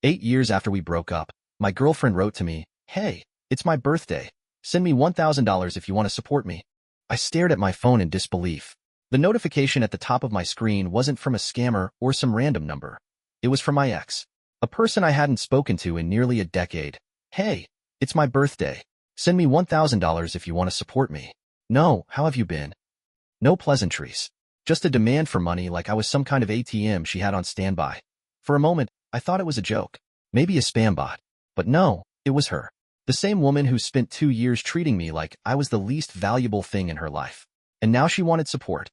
8 years after we broke up, my girlfriend wrote to me, "Hey, it's my birthday. Send me $1,000 if you want to support me." I stared at my phone in disbelief. The notification at the top of my screen wasn't from a scammer or some random number. It was from my ex, a person I hadn't spoken to in nearly a decade. "Hey, it's my birthday. Send me $1,000 if you want to support me." No, how have you been? No pleasantries. Just a demand for money like I was some kind of ATM she had on standby. For a moment, I thought it was a joke. Maybe a spam bot. But no, it was her. The same woman who spent 2 years treating me like I was the least valuable thing in her life. And now she wanted support.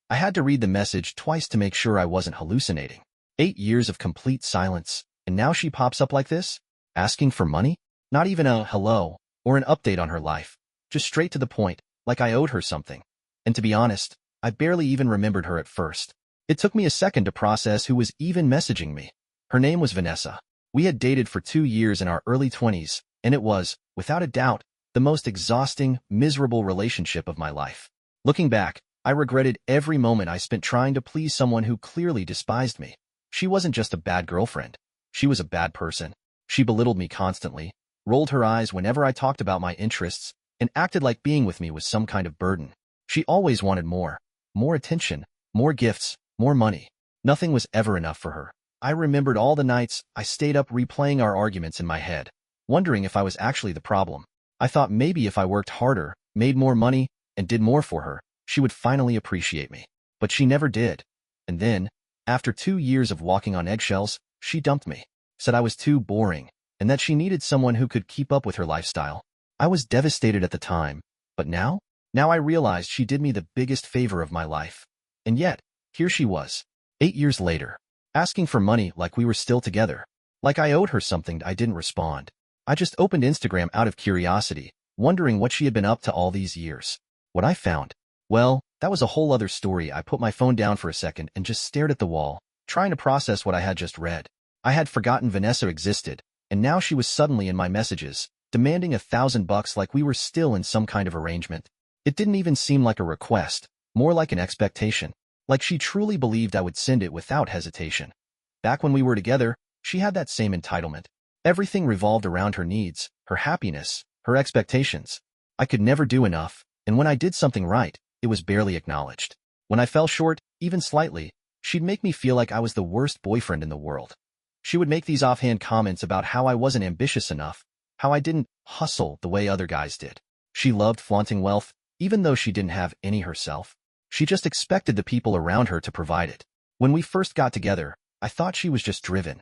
I had to read the message twice to make sure I wasn't hallucinating. 8 years of complete silence, and now she pops up like this? Asking for money? Not even a hello or an update on her life. Just straight to the point, like I owed her something. And to be honest, I barely even remembered her at first. It took me a second to process who was even messaging me. Her name was Vanessa. We had dated for 2 years in our early 20s, and it was, without a doubt, the most exhausting, miserable relationship of my life. Looking back, I regretted every moment I spent trying to please someone who clearly despised me. She wasn't just a bad girlfriend. She was a bad person. She belittled me constantly, rolled her eyes whenever I talked about my interests, and acted like being with me was some kind of burden. She always wanted more. More attention, more gifts, more money. Nothing was ever enough for her. I remembered all the nights I stayed up replaying our arguments in my head, wondering if I was actually the problem. I thought maybe if I worked harder, made more money, and did more for her, she would finally appreciate me. But she never did. And then, after 2 years of walking on eggshells, she dumped me, said I was too boring, and that she needed someone who could keep up with her lifestyle. I was devastated at the time, but now I realized she did me the biggest favor of my life. And yet, here she was, 8 years later, asking for money like we were still together. Like I owed her something. I didn't respond. I just opened Instagram out of curiosity, wondering what she had been up to all these years. What I found? Well, that was a whole other story. I put my phone down for a second and just stared at the wall, trying to process what I had just read. I had forgotten Vanessa existed, and now she was suddenly in my messages, demanding $1,000 like we were still in some kind of arrangement. It didn't even seem like a request, more like an expectation. Like she truly believed I would send it without hesitation. Back when we were together, she had that same entitlement. Everything revolved around her needs, her happiness, her expectations. I could never do enough, and when I did something right, it was barely acknowledged. When I fell short, even slightly, she'd make me feel like I was the worst boyfriend in the world. She would make these offhand comments about how I wasn't ambitious enough, how I didn't hustle the way other guys did. She loved flaunting wealth, even though she didn't have any herself. She just expected the people around her to provide it. When we first got together, I thought she was just driven.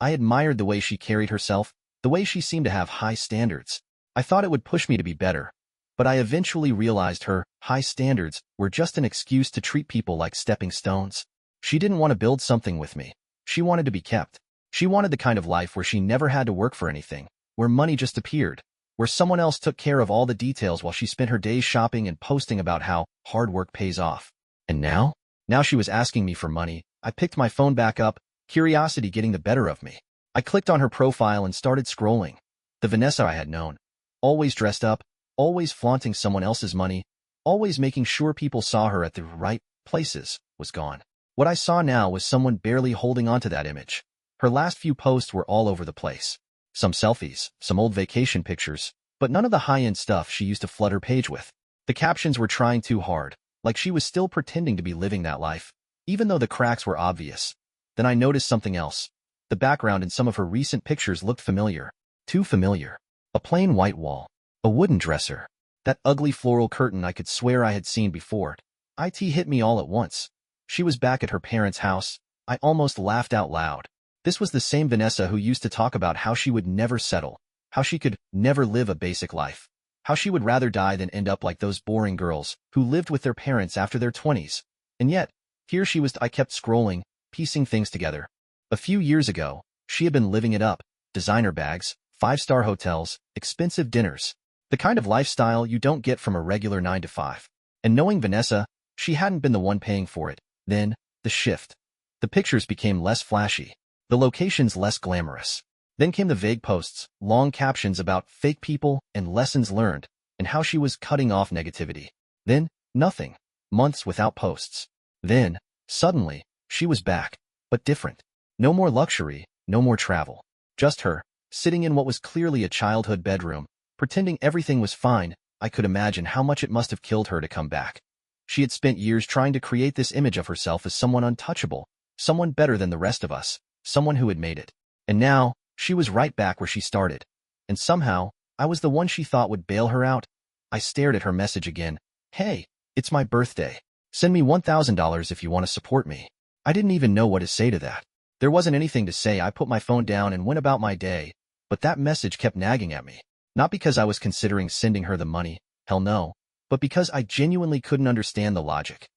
I admired the way she carried herself, the way she seemed to have high standards. I thought it would push me to be better. But I eventually realized her high standards were just an excuse to treat people like stepping stones. She didn't want to build something with me. She wanted to be kept. She wanted the kind of life where she never had to work for anything, where money just appeared, where someone else took care of all the details while she spent her days shopping and posting about how hard work pays off. And now? Now she was asking me for money. I picked my phone back up, curiosity getting the better of me. I clicked on her profile and started scrolling. The Vanessa I had known. Always dressed up, always flaunting someone else's money, always making sure people saw her at the right places, was gone. What I saw now was someone barely holding on to that image. Her last few posts were all over the place. Some selfies, some old vacation pictures, but none of the high-end stuff she used to flood her page with. The captions were trying too hard, like she was still pretending to be living that life, even though the cracks were obvious. Then I noticed something else. The background in some of her recent pictures looked familiar. Too familiar. A plain white wall. A wooden dresser. That ugly floral curtain I could swear I had seen before. It hit me all at once. She was back at her parents' house. I almost laughed out loud. This was the same Vanessa who used to talk about how she would never settle, how she could never live a basic life, how she would rather die than end up like those boring girls who lived with their parents after their 20s. And yet, here she was. I kept scrolling, piecing things together. A few years ago, she had been living it up. Designer bags, 5-star hotels, expensive dinners. The kind of lifestyle you don't get from a regular 9-to-5. And knowing Vanessa, she hadn't been the one paying for it. Then, the shift. The pictures became less flashy. The locations less glamorous. Then came the vague posts, long captions about fake people and lessons learned, and how she was cutting off negativity. Then, nothing. Months without posts. Then, suddenly, she was back, but different. No more luxury, no more travel. Just her, sitting in what was clearly a childhood bedroom, pretending everything was fine. I could imagine how much it must have killed her to come back. She had spent years trying to create this image of herself as someone untouchable, someone better than the rest of us, someone who had made it. And now, she was right back where she started. And somehow, I was the one she thought would bail her out. I stared at her message again. Hey, it's my birthday. Send me $1,000 if you want to support me. I didn't even know what to say to that. There wasn't anything to say. I put my phone down and went about my day, but that message kept nagging at me. Not because I was considering sending her the money, hell no, but because I genuinely couldn't understand the logic.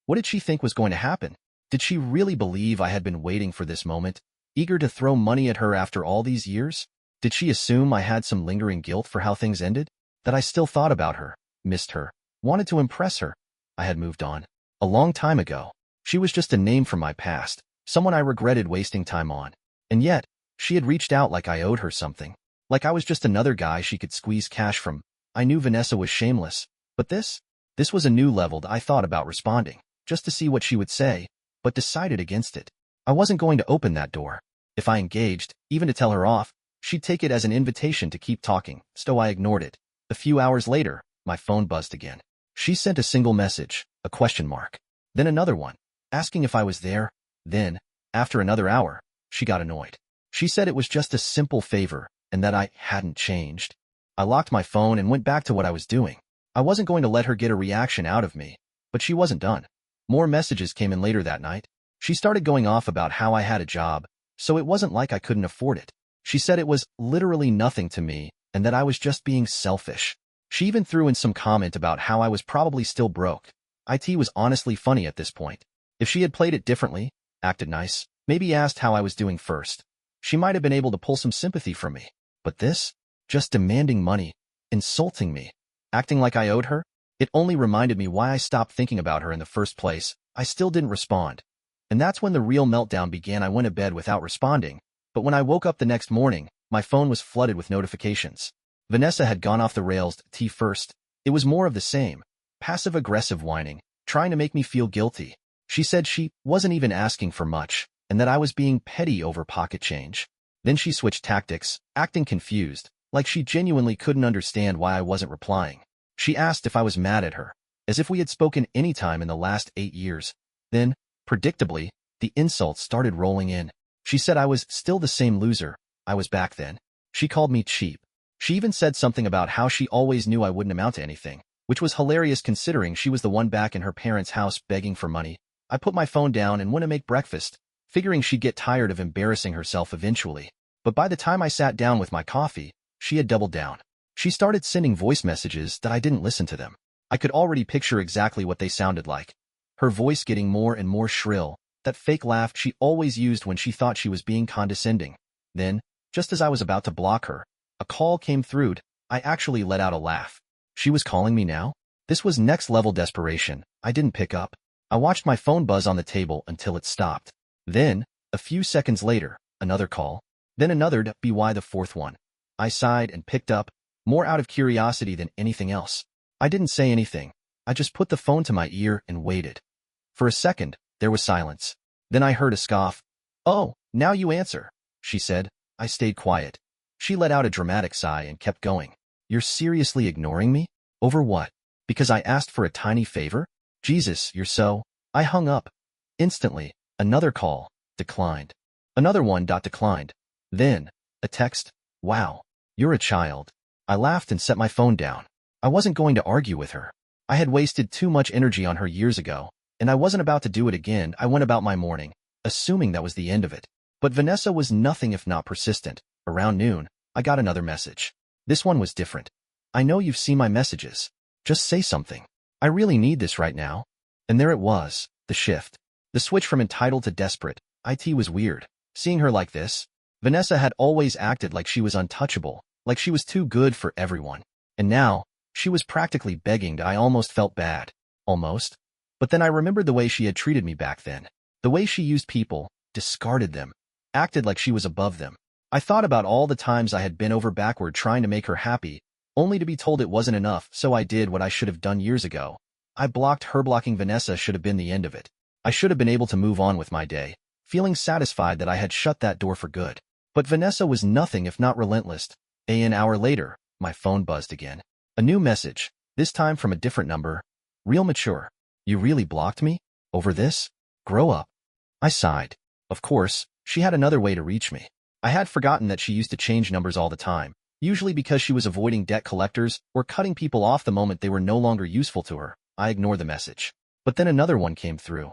What did she think was going to happen? Did she really believe I had been waiting for this moment, eager to throw money at her after all these years? Did she assume I had some lingering guilt for how things ended? That I still thought about her, missed her, wanted to impress her? I had moved on. A long time ago. She was just a name from my past, someone I regretted wasting time on. And yet, she had reached out like I owed her something. Like I was just another guy she could squeeze cash from. I knew Vanessa was shameless. But this was a new level. I thought about responding, just to see what she would say, but decided against it. I wasn't going to open that door. If I engaged, even to tell her off, she'd take it as an invitation to keep talking, so I ignored it. A few hours later, my phone buzzed again. She sent a single message, a question mark. Then another one, asking if I was there. Then, after another hour, she got annoyed. She said it was just a simple favor, and that I hadn't changed. I locked my phone and went back to what I was doing. I wasn't going to let her get a reaction out of me, but she wasn't done. More messages came in later that night. She started going off about how I had a job, so it wasn't like I couldn't afford it. She said it was literally nothing to me, and that I was just being selfish. She even threw in some comment about how I was probably still broke. It was honestly funny at this point. If she had played it differently, acted nice, maybe asked how I was doing first, she might have been able to pull some sympathy from me. But this? Just demanding money, insulting me, acting like I owed her? It only reminded me why I stopped thinking about her in the first place. I still didn't respond. And that's when the real meltdown began. I went to bed without responding, but when I woke up the next morning, my phone was flooded with notifications. Vanessa had gone off the rails. First, it was more of the same. Passive-aggressive whining, trying to make me feel guilty. She said she wasn't even asking for much, and that I was being petty over pocket change. Then she switched tactics, acting confused, like she genuinely couldn't understand why I wasn't replying. She asked if I was mad at her, as if we had spoken any time in the last 8 years. Then, predictably, the insults started rolling in. She said I was still the same loser I was back then. She called me cheap. She even said something about how she always knew I wouldn't amount to anything, which was hilarious considering she was the one back in her parents' house begging for money. I put my phone down and went to make breakfast, figuring she'd get tired of embarrassing herself eventually. But by the time I sat down with my coffee, she had doubled down. She started sending voice messages that I didn't listen to them. I could already picture exactly what they sounded like. Her voice getting more and more shrill, that fake laugh she always used when she thought she was being condescending. Then, just as I was about to block her, a call came through. I actually let out a laugh. She was calling me now? This was next-level desperation. I didn't pick up. I watched my phone buzz on the table until it stopped. Then, a few seconds later, another call. Then another. By the fourth one. I sighed and picked up, more out of curiosity than anything else. I didn't say anything. I just put the phone to my ear and waited. For a second, there was silence. Then I heard a scoff. "Oh, now you answer," she said. I stayed quiet. She let out a dramatic sigh and kept going. "You're seriously ignoring me? Over what? Because I asked for a tiny favor? Jesus, you're so..." I hung up. Instantly, another call. Declined. Another one. Declined. Then, a text. "Wow, you're a child." I laughed and set my phone down. I wasn't going to argue with her. I had wasted too much energy on her years ago, and I wasn't about to do it again. I went about my morning, assuming that was the end of it. But Vanessa was nothing if not persistent. Around noon, I got another message. This one was different. "I know you've seen my messages. Just say something. I really need this right now." And there it was, the shift. The switch from entitled to desperate. It was weird. Seeing her like this. Vanessa had always acted like she was untouchable, like she was too good for everyone. And now, she was practically begging. I almost felt bad. Almost. But then I remembered the way she had treated me back then. The way she used people, discarded them, acted like she was above them. I thought about all the times I had bent over backward trying to make her happy, only to be told it wasn't enough, so I did what I should have done years ago. I blocked her. Blocking Vanessa should have been the end of it. I should have been able to move on with my day, feeling satisfied that I had shut that door for good. But Vanessa was nothing if not relentless. An hour later, my phone buzzed again. A new message, this time from a different number. Real mature. You really blocked me? Over this? Grow up. I sighed. Of course, she had another way to reach me. I had forgotten that she used to change numbers all the time, usually because she was avoiding debt collectors or cutting people off the moment they were no longer useful to her. I ignored the message. But then another one came through.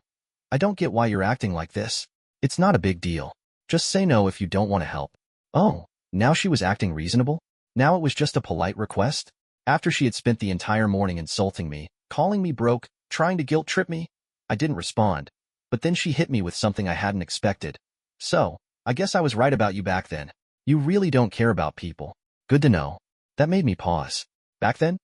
I don't get why you're acting like this. It's not a big deal. Just say no if you don't want to help. Oh, now she was acting reasonable? Now it was just a polite request? After she had spent the entire morning insulting me, calling me broke, trying to guilt-trip me, I didn't respond. But then she hit me with something I hadn't expected. So, I guess I was right about you back then. You really don't care about people. Good to know. That made me pause. Back then?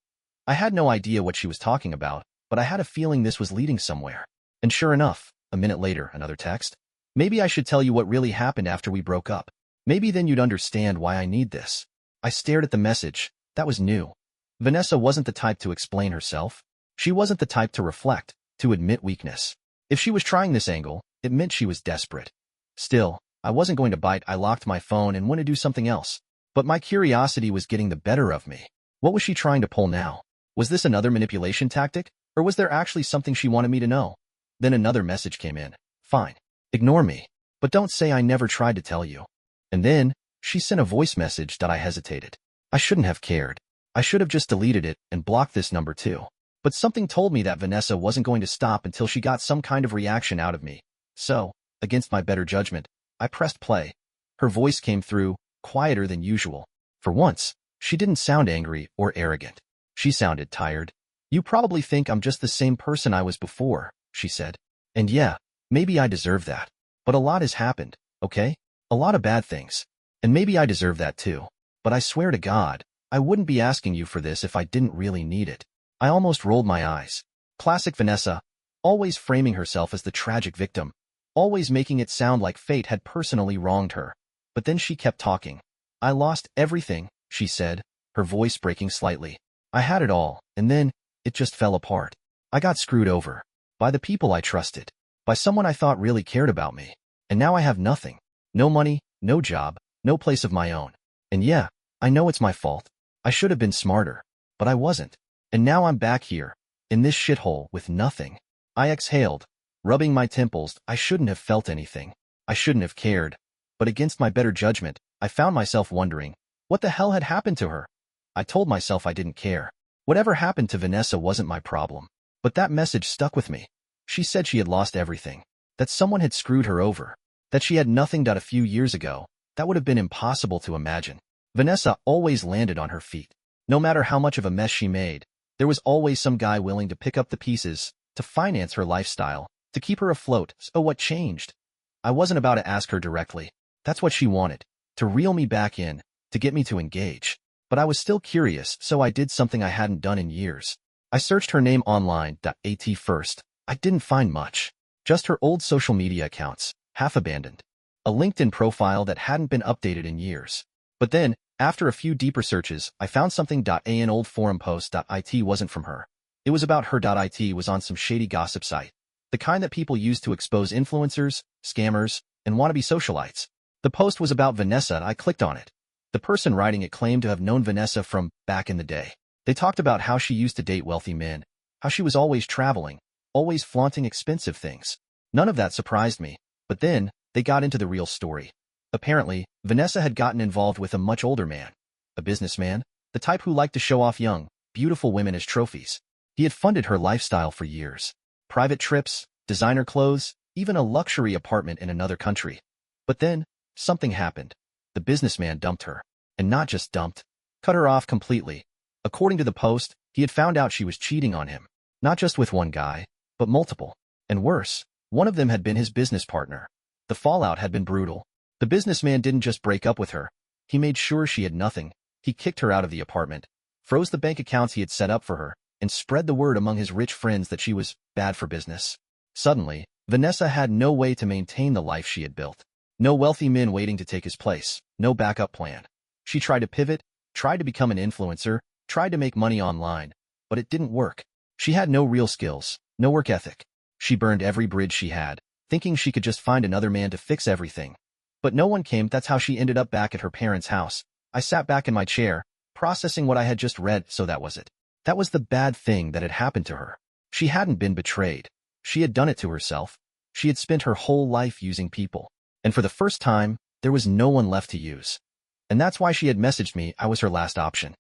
I had no idea what she was talking about, but I had a feeling this was leading somewhere. And sure enough, a minute later, another text. Maybe I should tell you what really happened after we broke up. Maybe then you'd understand why I need this. I stared at the message. That was new. Vanessa wasn't the type to explain herself. She wasn't the type to reflect, to admit weakness. If she was trying this angle, it meant she was desperate. Still, I wasn't going to bite. I locked my phone and went to do something else. But my curiosity was getting the better of me. What was she trying to pull now? Was this another manipulation tactic? Or was there actually something she wanted me to know? Then another message came in. Fine. Ignore me. But don't say I never tried to tell you. And then, she sent a voice message that I hesitated. I shouldn't have cared. I should have just deleted it and blocked this number too. But something told me that Vanessa wasn't going to stop until she got some kind of reaction out of me. So, against my better judgment, I pressed play. Her voice came through, quieter than usual. For once, she didn't sound angry or arrogant. She sounded tired. You probably think I'm just the same person I was before, she said. And yeah, maybe I deserve that. But a lot has happened, okay? A lot of bad things. And maybe I deserve that too. But I swear to God, I wouldn't be asking you for this if I didn't really need it. I almost rolled my eyes. Classic Vanessa, always framing herself as the tragic victim, always making it sound like fate had personally wronged her. But then she kept talking. I lost everything, she said, her voice breaking slightly. I had it all, and then, it just fell apart. I got screwed over. By the people I trusted. By someone I thought really cared about me. And now I have nothing. No money, no job, no place of my own. And yeah, I know it's my fault. I should have been smarter. But I wasn't. And now I'm back here, in this shithole with nothing. I exhaled, rubbing my temples. I shouldn't have felt anything. I shouldn't have cared. But against my better judgment, I found myself wondering, what the hell had happened to her? I told myself I didn't care. Whatever happened to Vanessa wasn't my problem. But that message stuck with me. She said she had lost everything. That someone had screwed her over. That she had nothing. A few years ago, that would have been impossible to imagine. Vanessa always landed on her feet. No matter how much of a mess she made, there was always some guy willing to pick up the pieces, to finance her lifestyle, to keep her afloat. So what changed? I wasn't about to ask her directly. That's what she wanted. To reel me back in, to get me to engage. But I was still curious, so I did something I hadn't done in years. I searched her name online. At first, I didn't find much. Just her old social media accounts, half abandoned. A LinkedIn profile that hadn't been updated in years. But then, after a few deeper searches, I found something. An old forum post. It wasn't from her. It was about her. It was on some shady gossip site. The kind that people use to expose influencers, scammers, and wannabe socialites. The post was about Vanessa. I clicked on it. The person writing it claimed to have known Vanessa from back in the day. They talked about how she used to date wealthy men, how she was always traveling, always flaunting expensive things. None of that surprised me. But then, they got into the real story. Apparently, Vanessa had gotten involved with a much older man. A businessman, the type who liked to show off young, beautiful women as trophies. He had funded her lifestyle for years. Private trips, designer clothes, even a luxury apartment in another country. But then, something happened. The businessman dumped her. And not just dumped, cut her off completely. According to the post, he had found out she was cheating on him. Not just with one guy, but multiple. And worse, one of them had been his business partner. The fallout had been brutal. The businessman didn't just break up with her. He made sure she had nothing. He kicked her out of the apartment, froze the bank accounts he had set up for her, and spread the word among his rich friends that she was bad for business. Suddenly, Vanessa had no way to maintain the life she had built. No wealthy men waiting to take his place. No backup plan. She tried to pivot, tried to become an influencer, tried to make money online, but it didn't work. She had no real skills, no work ethic. She burned every bridge she had, thinking she could just find another man to fix everything. But no one came. That's how she ended up back at her parents' house. I sat back in my chair, processing what I had just read. So that was it. That was the bad thing that had happened to her. She hadn't been betrayed. She had done it to herself. She had spent her whole life using people. And for the first time, there was no one left to use. And that's why she had messaged me I was her last option.